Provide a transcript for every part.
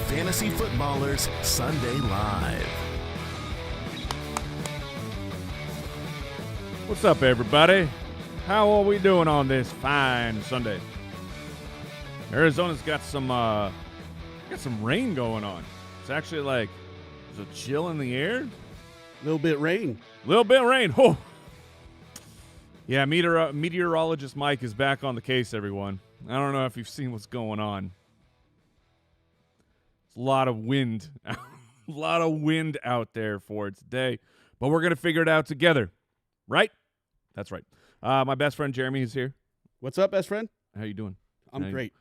Fantasy Footballers Sunday Live. What's up, everybody? How are we doing on this fine Sunday? Arizona's got some rain going on. It's actually like there's a chill in the air. Little bit rain. Oh, yeah. Meteorologist Mike is back on the case. Everyone, I don't know if you've seen what's going on. It's a lot of wind, a lot of wind out there for today, but we're gonna figure it out together, right? That's right. My best friend Jeremy is here. What's up, best friend? How you doing? I'm great.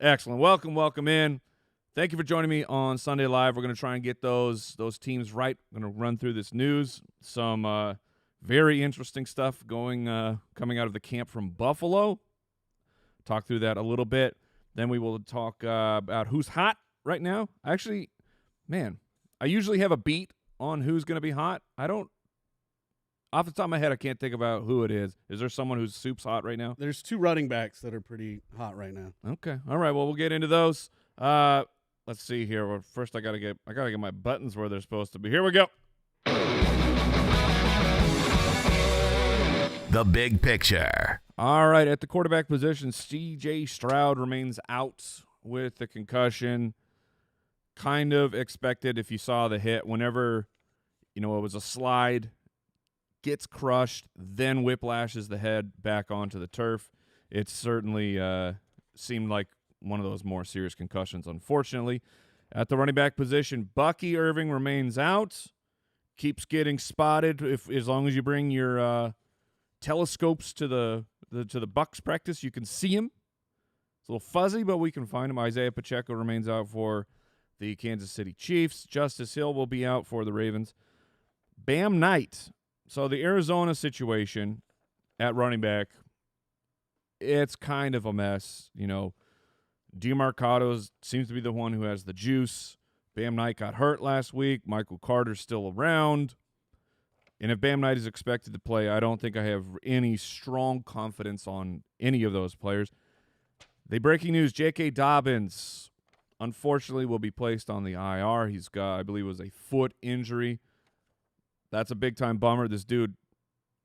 Excellent. Welcome in. Thank you for joining me on Sunday Live. We're going to try and get those teams right. We're going to run through this news. Some very interesting stuff coming out of the camp from Buffalo. Talk through that a little bit. Then we will talk about who's hot right now. Actually, man, I usually have a beat on who's going to be hot. Off the top of my head, I can't think about who it is. Is there someone who's soup's hot right now? There's two running backs that are pretty hot right now. Okay. All right. Well, we'll get into those. Let's see here. Well, first, I gotta get my buttons where they're supposed to be. Here we go. The big picture. All right. At the quarterback position, C.J. Stroud remains out with the concussion. Kind of expected if you saw the hit. Whenever, it was a slide, gets crushed, then whiplashes the head back onto the turf. It certainly seemed like one of those more serious concussions, unfortunately. At the running back position, Bucky Irving remains out. Keeps getting spotted as long as you bring your telescopes to the Bucks practice, you can see him. It's a little fuzzy, but we can find him. Isaiah Pacheco remains out for the Kansas City Chiefs. Justice Hill will be out for the Ravens. Bam Knight. So the Arizona situation at running back, it's kind of a mess. DeMarcado seems to be the one who has the juice. Bam Knight got hurt last week. Michael Carter's still around. And if Bam Knight is expected to play, I don't think I have any strong confidence on any of those players. The breaking news, J.K. Dobbins, unfortunately, will be placed on the IR. He's got, I believe it was a foot injury. That's a big-time bummer. This dude,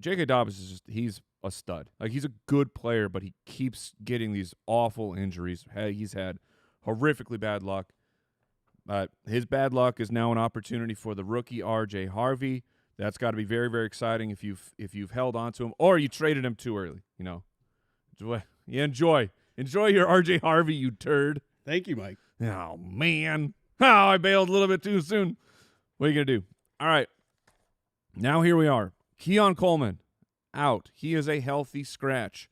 J.K. Dobbins, he's a stud. Like, he's a good player, but he keeps getting these awful injuries. He's had horrifically bad luck. His bad luck is now an opportunity for the rookie R.J. Harvey. That's got to be very, very exciting if you've held on to him or you traded him too early. Enjoy your R.J. Harvey, you turd. Thank you, Mike. Oh, man. I bailed a little bit too soon. What are you going to do? All right. Now here we are. Keon Coleman, out. He is a healthy scratch.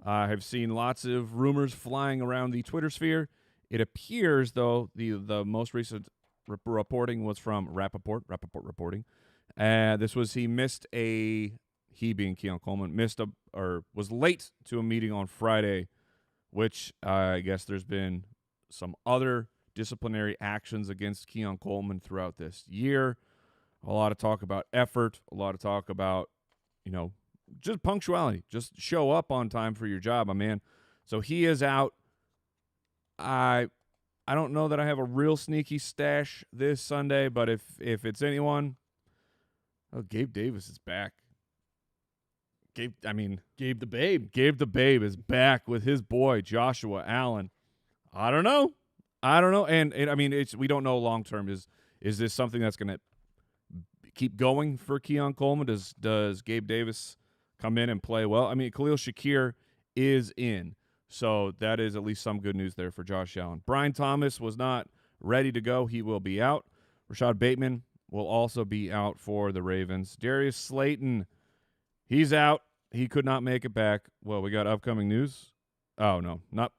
I have seen lots of rumors flying around the Twitter sphere. It appears, though, the most recent reporting was from Rappaport reporting. He being Keon Coleman, was late to a meeting on Friday, which I guess there's been some other disciplinary actions against Keon Coleman throughout this year. A lot of talk about effort, a lot of talk about, just punctuality. Just show up on time for your job, my man. So he is out. I don't know that I have a real sneaky stash this Sunday, but if it's anyone, Gabe Davis is back. Gabe the Babe is back with his boy Joshua Allen. I don't know. And we don't know long term. Is this something that's going to keep going for Keon Coleman? Does Gabe Davis come in and play well? Khalil Shakir is in, so that is at least some good news there for Josh Allen. Brian Thomas was not ready to go. He will be out. Rashad Bateman will also be out for the Ravens. Darius Slayton, he's out. He could not make it back. Well, we got upcoming news. Oh, no, not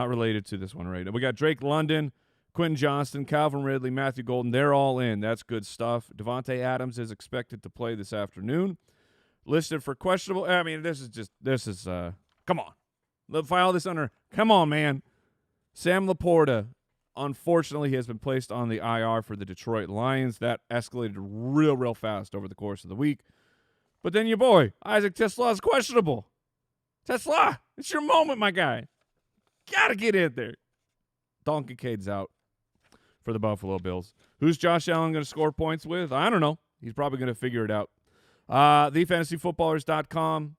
related to this one, right? We got Drake London, Quentin Johnston, Calvin Ridley, Matthew Golden. They're all in. That's good stuff. Devontae Adams is expected to play this afternoon. Listed for questionable. This is come on. File this under. Come on, man. Sam Laporta, unfortunately, has been placed on the IR for the Detroit Lions. That escalated real fast over the course of the week. But then your boy, Isaac Tesla, is questionable. Tesla, it's your moment, my guy. Got to get in there. Dalton Kincaid's out. for the Buffalo Bills. Who's Josh Allen going to score points with? I don't know. He's probably going to figure it out. TheFantasyFootballers.com.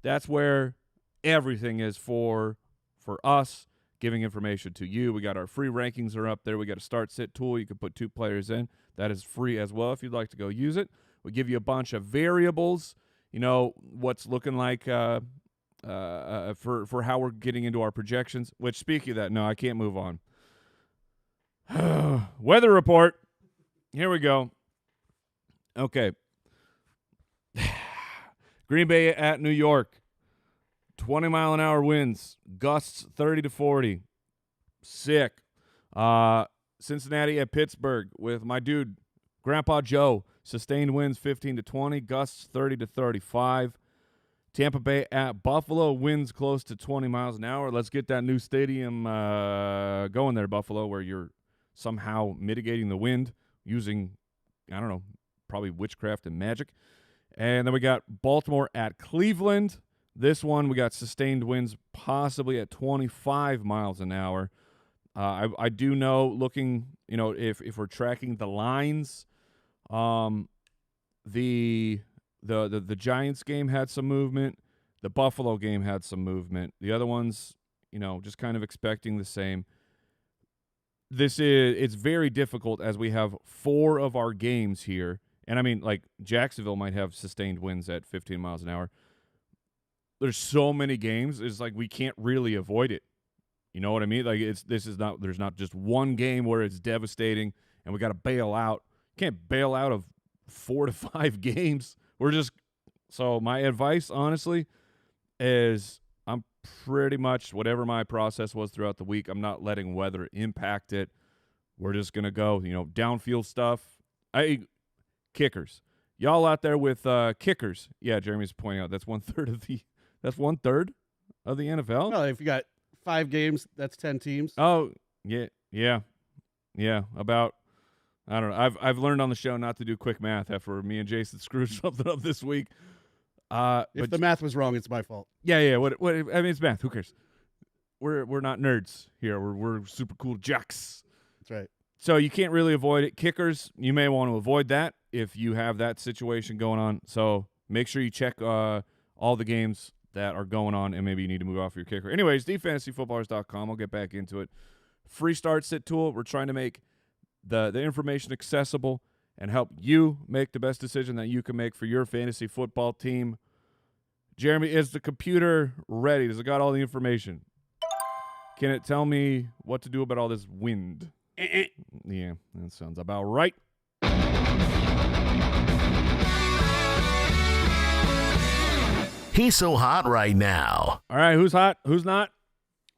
That's where everything is for us, giving information to you. We got our free rankings are up there. We got a start-sit tool. You can put 2 players in. That is free as well if you'd like to go use it. We give you a bunch of variables, what's looking like for how we're getting into our projections, which, speaking of that, no, I can't move on. Weather report. Here we go. Okay. Green Bay at New York. 20-mile-an-hour winds. Gusts 30 to 40. Sick. Cincinnati at Pittsburgh with my dude, Grandpa Joe. Sustained winds 15 to 20. Gusts 30 to 35. Tampa Bay at Buffalo. Winds close to 20 miles an hour. Let's get that new stadium going there, Buffalo, where you're somehow mitigating the wind using, I don't know, probably witchcraft and magic. And then we got Baltimore at Cleveland. This one, we got sustained winds possibly at 25 miles an hour. I do know, looking, if we're tracking the lines, the Giants game had some movement. The Buffalo game had some movement. The other ones, just kind of expecting the same. It's very difficult as we have 4 of our games here. And I mean, like, Jacksonville might have sustained winds at 15 miles an hour. There's so many games. It's like we can't really avoid it. You know what I mean? Like, there's not just one game where it's devastating and we got to bail out. Can't bail out of 4 to 5 games. So my advice, honestly, is I'm pretty much whatever my process was throughout the week, I'm not letting weather impact it. We're just going to go, downfield stuff. Kickers. Y'all out there with kickers. Yeah, Jeremy's pointing out that's one third of the NFL. Well, if you got 5 games, that's 10 teams. Oh, yeah. About, I don't know. I've learned on the show not to do quick math after me and Jason screwed something up this week. If the math was wrong, it's my fault. Yeah. What? I mean, it's math. Who cares? We're not nerds here. We're super cool jocks. That's right. So you can't really avoid it. Kickers, you may want to avoid that if you have that situation going on. So make sure you check all the games that are going on, and maybe you need to move off your kicker. Anyways, thefantasyfootballers.com. I'll get back into it. Free start sit tool. We're trying to make the information accessible and help you make the best decision that you can make for your fantasy football team. Jeremy, is the computer ready? Does it got all the information? Can it tell me what to do about all this wind? Yeah, that sounds about right. He's so hot right now. All right, who's hot? Who's not?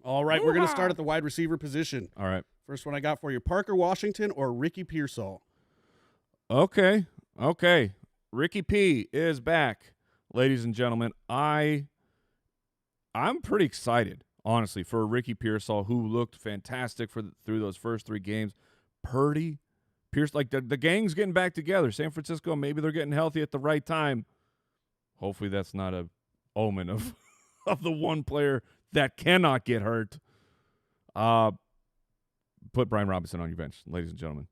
All right, we're going to start at the wide receiver position. All right. First one I got for you, Parker Washington or Ricky Pearsall? Okay. Ricky P is back, ladies and gentlemen. I'm pretty excited, honestly, for Ricky Pearsall, who looked fantastic through those first 3 games. Purdy, Pierce, like the gang's getting back together. San Francisco, maybe they're getting healthy at the right time. Hopefully that's not a omen of the one player that cannot get hurt. Put Brian Robinson on your bench, ladies and gentlemen.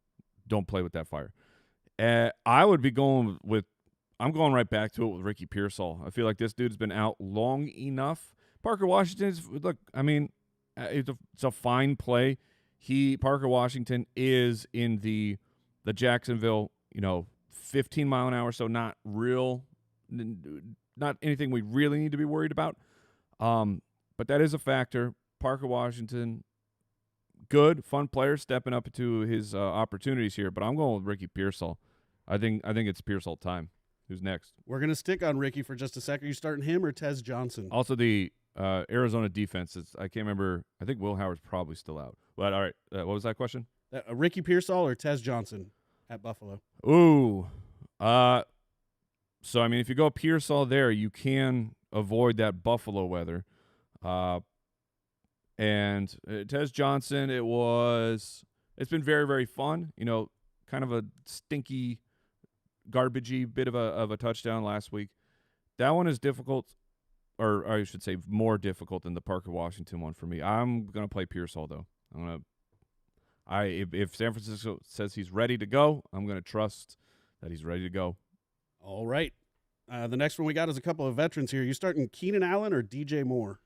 Don't play with that fire. I would be going I'm going right back to it with Ricky Pearsall. I feel like this dude's been out long enough. Parker Washington it's a fine play. Parker Washington is in the Jacksonville, 15 mile an hour, so not anything we really need to be worried about. But that is a factor. Parker Washington, good, fun player, stepping up to his opportunities here. But I'm going with Ricky Pearsall. I think it's Pearsall time. Who's next? We're going to stick on Ricky for just a second. Are you starting him or Tez Johnson? Also, the Arizona defense I can't remember. I think Will Howard's probably still out. But all right, what was that question? Ricky Pearsall or Tez Johnson at Buffalo? Ooh. So, I mean, if you go Pearsall there, you can avoid that Buffalo weather. And Tez Johnson, it's been very, very fun. Kind of a stinky, garbagey bit of a touchdown last week. That one is difficult, or I should say more difficult than the Parker Washington one for me. I'm going to play Pearsall, though. If San Francisco says he's ready to go, I'm going to trust that he's ready to go. All right. The next one we got is a couple of veterans here. You starting Keenan Allen or DJ Moore?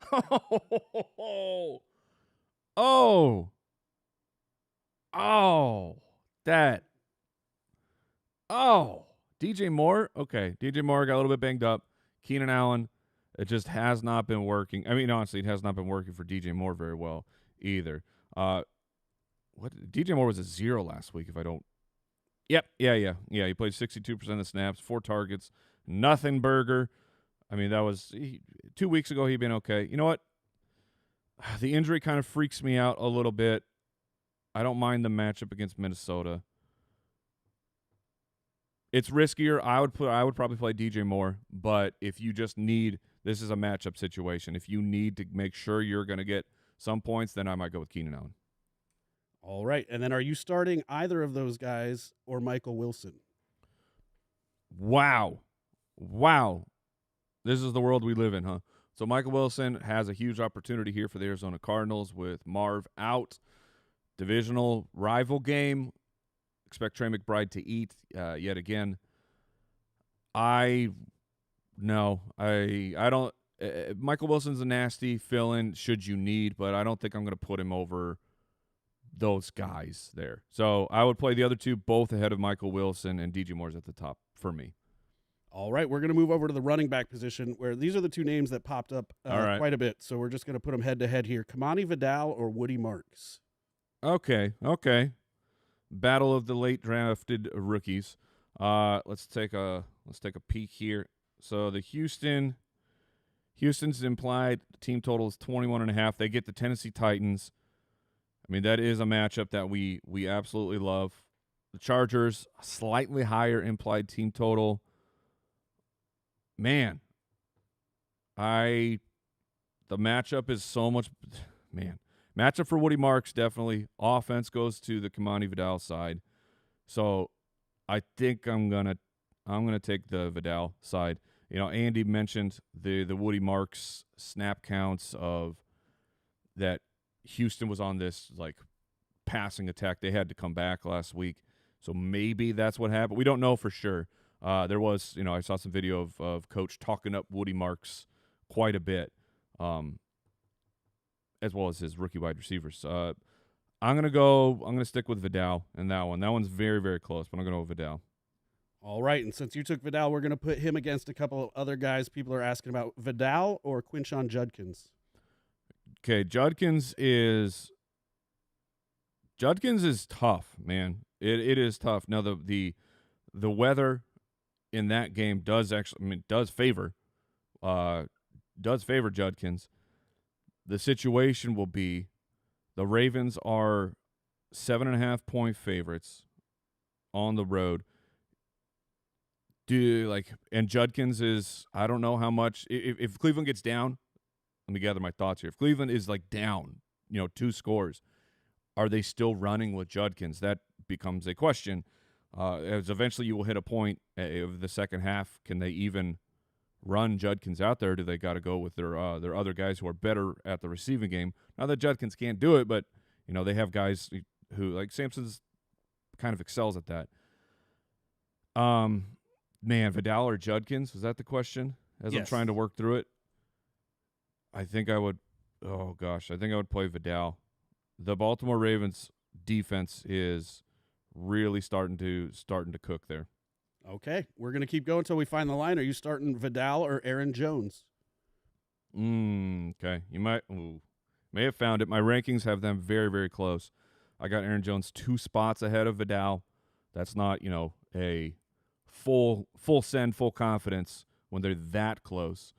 Oh, DJ Moore. Okay, DJ Moore got a little bit banged up. Keenan Allen, it just has not been working. I mean, honestly, it has not been working for DJ Moore very well either. DJ Moore was a 0 last week. If I don't. Yep. Yeah. He played 62% of the snaps, 4 targets, nothing burger. I mean, that was 2 weeks ago. He'd been okay. You know what? The injury kind of freaks me out a little bit. I don't mind the matchup against Minnesota. It's riskier. I would probably play DJ Moore, but if you just need, this is a matchup situation. If you need to make sure you're going to get some points, then I might go with Keenan Allen. All right. And then are you starting either of those guys or Michael Wilson? Wow. This is the world we live in, huh? So Michael Wilson has a huge opportunity here for the Arizona Cardinals with Marv out. Divisional rival game. Expect Trey McBride to eat yet again. I don't. Michael Wilson's a nasty fill-in should you need, but I don't think I'm going to put him over those guys there. So I would play the other two both ahead of Michael Wilson, and DJ Moore's at the top for me. All right, we're going to move over to the running back position, where these are the two names that popped up quite a bit. So we're just going to put them head-to-head here. Kamani Vidal or Woody Marks? Okay. Battle of the late drafted rookies. Let's take a peek here. So the Houston's implied team total is 21.5. They get the Tennessee Titans. I mean, that is a matchup that we absolutely love. The Chargers, slightly higher implied team total. Man, the matchup is so much. Man, matchup for Woody Marks definitely. Offense goes to the Kamani Vidal side, so I think I'm gonna take the Vidal side. You know, Andy mentioned the Woody Marks snap counts of that. Houston was on this like passing attack. They had to come back last week, so maybe that's what happened. We don't know for sure. There was, I saw some video of Coach talking up Woody Marks quite a bit, as well as his rookie wide receivers. I'm gonna stick with Vidal in that one. That one's very, very close, but I'm gonna go with Vidal. All right, and since you took Vidal, we're gonna put him against a couple of other guys people are asking about. Vidal or Quinshon Judkins? Okay, Judkins is tough, man. It is tough. Now the weather in that game does favor Judkins. The situation will be the Ravens are 7.5-point favorites on the road. And Judkins is, I don't know how much. If Cleveland gets down, let me gather my thoughts here. If Cleveland is like down, 2 scores, are they still running with Judkins? That becomes a question. As eventually you will hit a point of the second half. Can they even run Judkins out there? Do they got to go with their other guys who are better at the receiving game? Not that Judkins can't do it, but they have guys who, like Sampson's, kind of excels at that. Man, Vidal or Judkins? Was that the question? As Yes. I'm trying to work through it, I think I would. Oh gosh, I think I would play Vidal. The Baltimore Ravens defense is really starting to cook there. Okay, we're going to keep going until we find the line. Are you starting Vidal or Aaron Jones? Okay. You may have found it. My rankings have them very, very close. I got Aaron Jones 2 spots ahead of Vidal. That's not, a full send, full confidence when they're that close.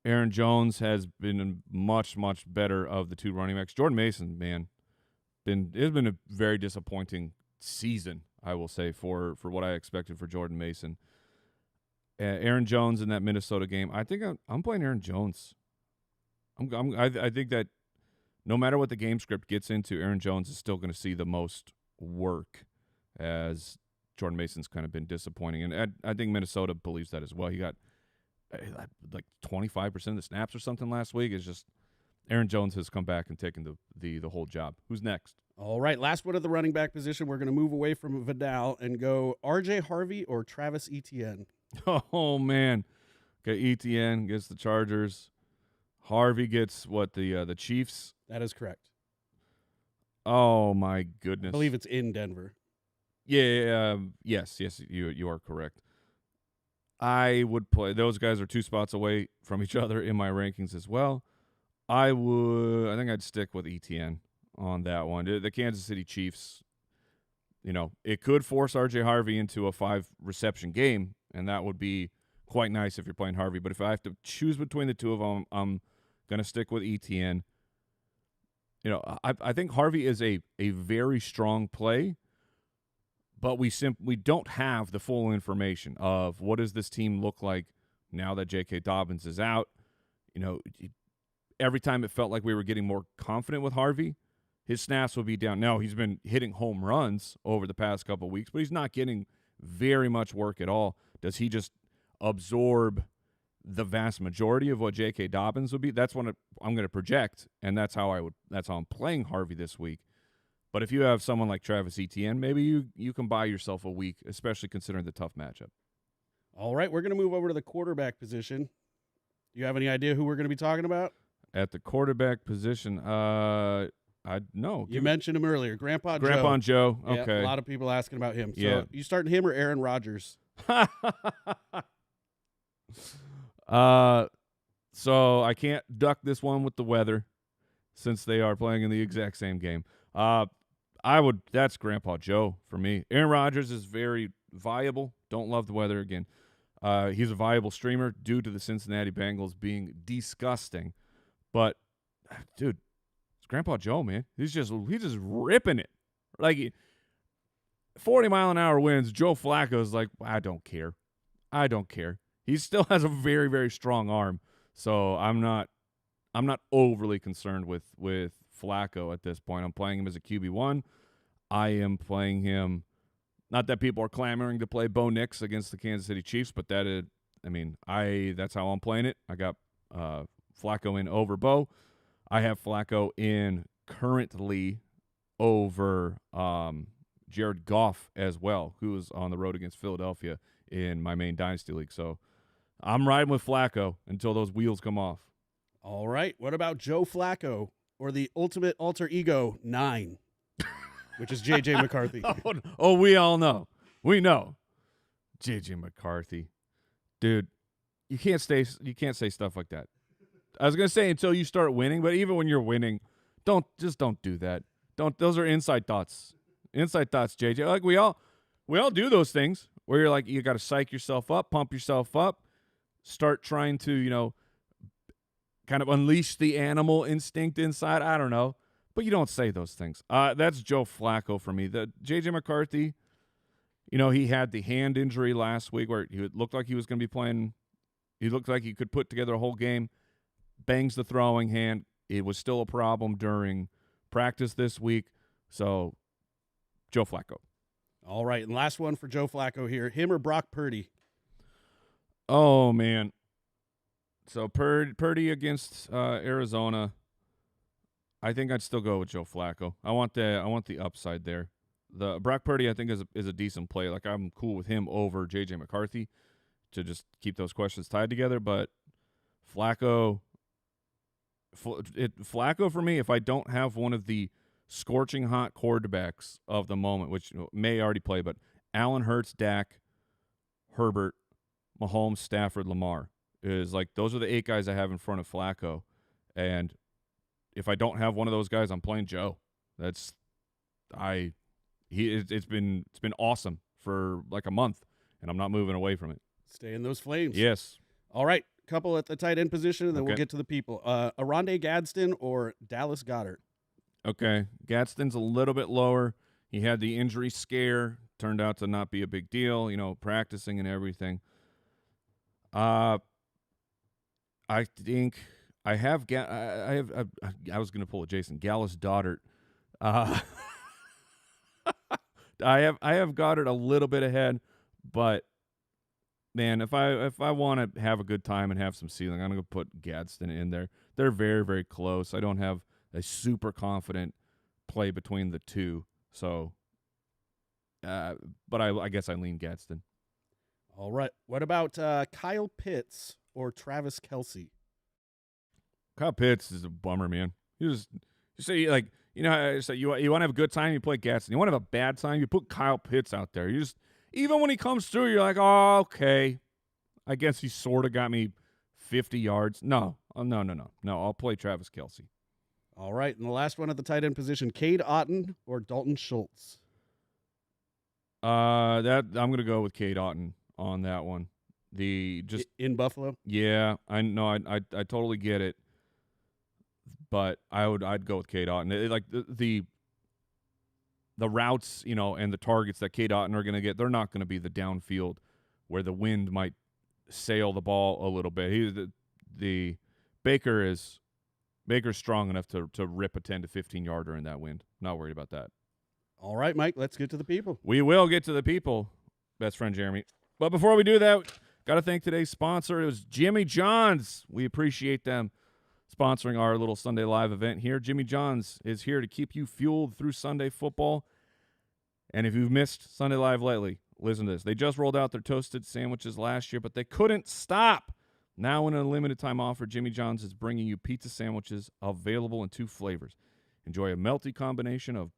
Aaron Jones has been much, much better of the 2 running backs. Jordan Mason, man, it's been a very disappointing season, I will say, for what I expected for Jordan Mason. Aaron Jones in that Minnesota game, I think I'm playing Aaron Jones. I think that no matter what the game script gets into, Aaron Jones is still going to see the most work, as Jordan Mason's kind of been disappointing. And I think Minnesota believes that as well. He got like 25% of the snaps or something last week. Aaron Jones has come back and taken the whole job. Who's next? All right, last one at the running back position. We're going to move away from Vidal and go R.J. Harvey or Travis Etienne. Oh, man. Okay, Etienne gets the Chargers. Harvey gets what, the Chiefs? That is correct. Oh, my goodness. I believe it's in Denver. Yeah, yes, you are correct. I would play. Those guys are 2 spots away from each other in my rankings as well. I think I'd stick with Etienne on that one. The Kansas City Chiefs, it could force R.J. Harvey into a 5-reception game, and that would be quite nice if you're playing Harvey. But if I have to choose between the two of them, I'm going to stick with Etienne. I think Harvey is a very strong play, but we don't have the full information of what does this team look like now that J.K. Dobbins is out. Every time it felt like we were getting more confident with Harvey, his snaps will be down. Now, he's been hitting home runs over the past couple of weeks, but he's not getting very much work at all. Does he just absorb the vast majority of what J.K. Dobbins would be? That's what I'm going to project, and that's how I'm playing Harvey this week. But if you have someone like Travis Etienne, maybe you can buy yourself a week, especially considering the tough matchup. All right, we're going to move over to the quarterback position. Do you have any idea who we're going to be talking about? At the quarterback position, no. You mentioned him earlier, Grandpa Joe. Okay. Yeah, a lot of people asking about him. So Yeah. you starting him or Aaron Rodgers? So I can't duck this one with the weather since they are playing in the exact same game. That's Grandpa Joe for me. Aaron Rodgers is very viable. Don't love the weather again. He's a viable streamer due to the Cincinnati Bengals being disgusting. But, dude, it's Grandpa Joe, man. He's just ripping it. Like 40-mile-an-hour winds. Joe Flacco's like, I don't care. He still has a very, very strong arm. So I'm not overly concerned with Flacco at this point. I'm playing him as a QB1. I am playing him. Not that people are clamoring to play Bo Nix against the Kansas City Chiefs, but that's how I'm playing it. I got Flacco in over Bo. I have Flacco in currently over Jared Goff as well, who is on the road against Philadelphia in my main Dynasty League. So I'm riding with Flacco until those wheels come off. All right. What about Joe Flacco or the ultimate alter ego 9, which is J.J. McCarthy? Oh, we all know. We know. J.J. McCarthy. Dude, you can't say stuff like that. I was going to say until you start winning, but even when you're winning, don't do that. Those are inside thoughts. Inside thoughts, JJ. Like we all do those things where you're like, you got to psych yourself up, pump yourself up, start trying to, kind of unleash the animal instinct inside. I don't know. But you don't say those things. That's Joe Flacco for me. The J.J. McCarthy, he had the hand injury last week where it looked like he was going to be playing. He looked like he could put together a whole game. Bangs the throwing hand. It was still a problem during practice this week. So, Joe Flacco. All right, and last one for Joe Flacco here. Him or Brock Purdy? Oh, man. So, Purdy against Arizona. I think I'd still go with Joe Flacco. I want the upside there. The Brock Purdy, I think, is a decent play. Like, I'm cool with him over J.J. McCarthy to just keep those questions tied together. But Flacco for me, if I don't have one of the scorching hot quarterbacks of the moment, which may already play, but Allen Hurts, Dak, Herbert, Mahomes, Stafford, Lamar is like those are the 8 guys I have in front of Flacco. And if I don't have one of those guys, I'm playing Joe. It's been awesome for like a month, and I'm not moving away from it. Stay in those flames. Yes. All right. Couple at the tight end position, and then we'll get to the people. Aronde Gadsden or Dallas Goedert? Okay. Gadsden's a little bit lower. He had the injury scare. Turned out to not be a big deal, practicing and everything. I think I have I was going to pull a Jason Dallas Goedert. I have Goddard a little bit ahead, but man, if I want to have a good time and have some ceiling, I'm going to put Gadsden in there. They're very, very close. I don't have a super confident play between the two. So, but I guess I lean Gadsden. All right. What about Kyle Pitts or Travis Kelce? Kyle Pitts is a bummer, man. You say, like, you know, so you want to have a good time, you play Gadsden. You want to have a bad time, you put Kyle Pitts out there. You just, even when he comes through, you're like, oh, okay. I guess he sort of got me 50 yards. No. No. I'll play Travis Kelce. All right. And the last one at the tight end position, Cade Otton or Dalton Schultz? I'm going to go with Cade Otton on that one. In Buffalo? Yeah, I know. I totally get it. But I'd go with Cade Otton. Like the routes, you know, and the targets that Cade Otton are going to get, they're not going to be the downfield where the wind might sail the ball a little bit. Baker's strong enough to rip a 10 to 15 yarder in that wind. Not worried about that. All right, Mike, let's get to the people. We will get to the people, best friend Jeremy. But before we do that, got to thank today's sponsor. It was Jimmy John's. We appreciate them sponsoring our little Sunday Live event here. Jimmy John's is here to keep you fueled through Sunday football. And if you've missed Sunday Live lately, listen to this. They just rolled out their toasted sandwiches last year, but they couldn't stop. Now in a limited time offer, Jimmy John's is bringing you pizza sandwiches available in 2 flavors. Enjoy a melty combination of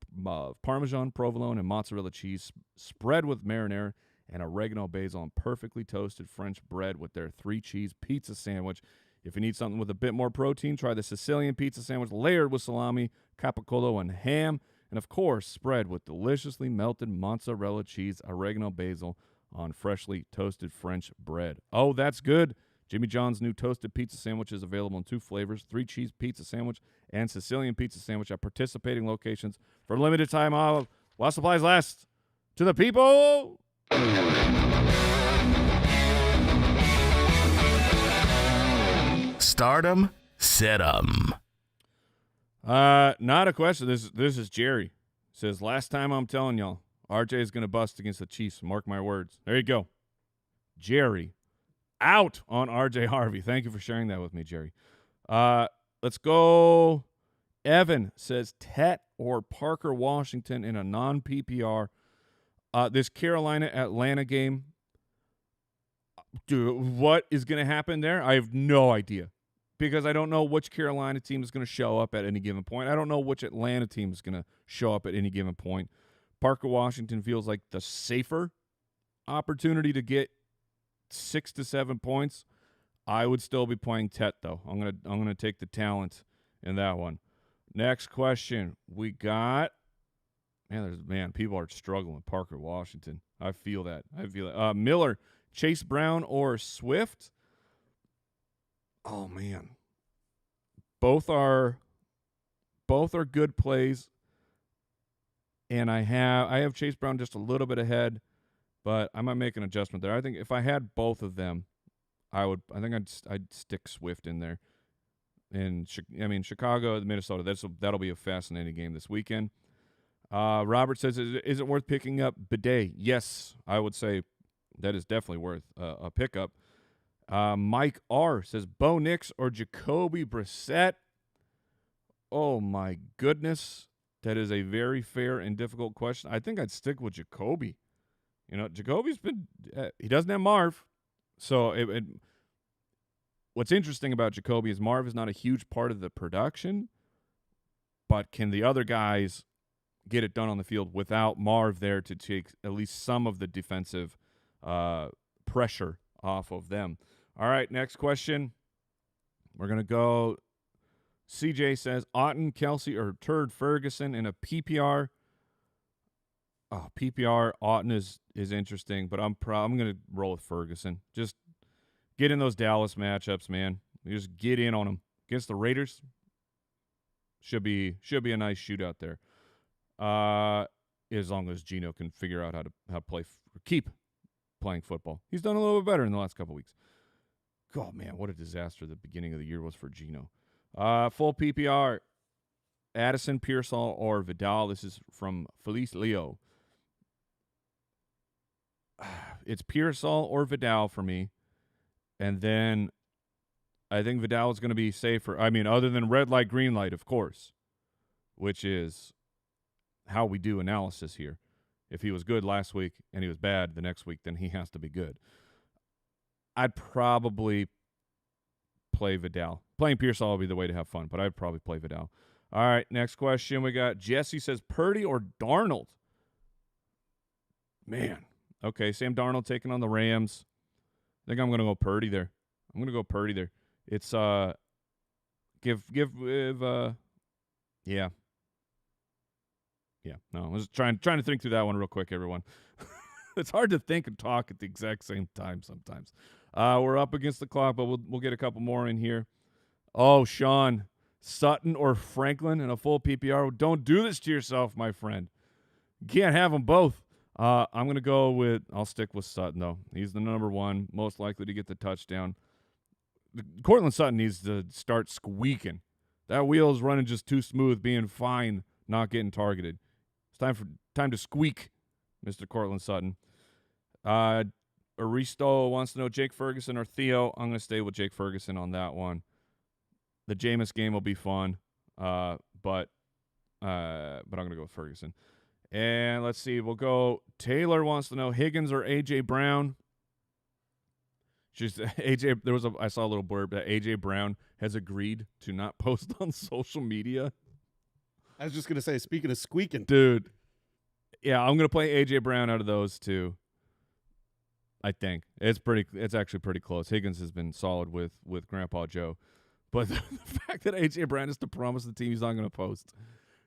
Parmesan, provolone, and mozzarella cheese spread with marinara and oregano basil on perfectly toasted French bread with their 3-cheese pizza sandwich. If you need something with a bit more protein, try the Sicilian pizza sandwich layered with salami, capicola, and ham. And, of course, spread with deliciously melted mozzarella cheese, oregano basil on freshly toasted French bread. Oh, that's good. Jimmy John's new toasted pizza sandwich is available in 2 flavors, 3-cheese pizza sandwich and Sicilian pizza sandwich at participating locations for a limited time while supplies last. To the people! Stardom, set 'em. Not a question. This is Jerry. Says, last time I'm telling y'all, RJ is going to bust against the Chiefs. Mark my words. There you go. Jerry. Out on RJ Harvey. Thank you for sharing that with me, Jerry. Let's go. Evan says Tet or Parker Washington in a non-PPR. This Carolina-Atlanta game, dude, what is going to happen there? I have no idea because I don't know which Carolina team is going to show up at any given point. I don't know which Atlanta team is going to show up at any given point. Parker Washington feels like the safer opportunity to get 6 to 7 points. I would still be playing Tet though. I'm gonna take the talent in that one. Next question. We got people are struggling. Parker Washington. I feel that. Miller, Chase Brown, or Swift. Oh man. Both are good plays. And I have Chase Brown just a little bit ahead. But I might make an adjustment there. I think if I had both of them, I'd stick Swift in there. And Chicago, Minnesota. That'll be a fascinating game this weekend. Robert says, is it worth picking up Bidet? Yes, I would say that is definitely worth a pickup. Mike R says, Bo Nix or Jacoby Brissett? Oh my goodness, that is a very fair and difficult question. I think I'd stick with Jacoby. You know, Jacoby's been he doesn't have Marv. So what's interesting about Jacoby is Marv is not a huge part of the production, but can the other guys get it done on the field without Marv there to take at least some of the defensive pressure off of them? All right, next question. We're going to go. CJ says, Otton, Kelce, or Turd Ferguson in a PPR. Oh, PPR, Otton is interesting, but I'm going to roll with Ferguson. Just get in those Dallas matchups, man. You just get in on them. Against the Raiders, should be a nice shootout there. As long as Geno can figure out how to keep playing football. He's done a little bit better in the last couple weeks. Oh, man, what a disaster the beginning of the year was for Geno. Full PPR, Addison, Pearsall, or Vidal. This is from Felice Leo. it's Pearsall or Vidal for me. And then I think Vidal is going to be safer. I mean, other than red light, green light, of course, which is how we do analysis here. If he was good last week and he was bad the next week, then he has to be good. I'd probably play Vidal. Playing Pearsall would be the way to have fun, but I'd probably play Vidal. All right, next question. We got Jesse says Purdy or Darnold? Man. Okay, Sam Darnold taking on the Rams. I think I'm going to go Purdy there. It's yeah. No, I was trying to think through that one real quick, everyone. It's hard to think and talk at the exact same time sometimes. We're up against the clock, but we'll get a couple more in here. Oh, Sean, Sutton or Franklin in a full PPR. Don't do this to yourself, my friend. You can't have them both. I'm going to go with – I'll stick with Sutton, though. He's the number one, most likely to get the touchdown. Cortland Sutton needs to start squeaking. That wheel is running just too smooth, being fine, not getting targeted. It's time to squeak, Mr. Cortland Sutton. Aristo wants to know Jake Ferguson or Theo. I'm going to stay with Jake Ferguson on that one. The Jameis game will be fun, but I'm going to go with Ferguson. And let's see, we'll go. Taylor wants to know Higgins or A.J. Brown. I saw a little blurb that A.J. Brown has agreed to not post on social media. I was just going to say, speaking of squeaking. Dude, yeah, I'm going to play A.J. Brown out of those two. I think. It's actually pretty close. Higgins has been solid with Grandpa Joe. But the fact that A.J. Brown is to promise the team he's not going to post.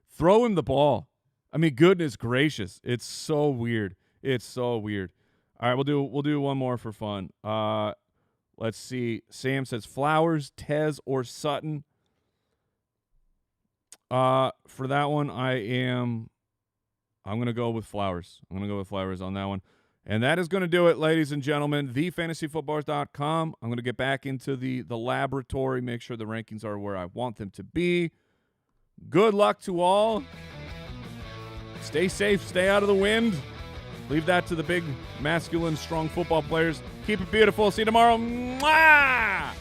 Throw him the ball. I mean, goodness gracious. It's so weird. All right, we'll do one more for fun. Let's see. Sam says Flowers, Tez, or Sutton. For that one, I'm going to go with Flowers. I'm going to go with Flowers on that one. And that is going to do it, ladies and gentlemen. TheFantasyFootballers.com. I'm going to get back into the laboratory, make sure the rankings are where I want them to be. Good luck to all. Stay safe. Stay out of the wind. Leave that to the big, masculine, strong football players. Keep it beautiful. See you tomorrow. Mwah!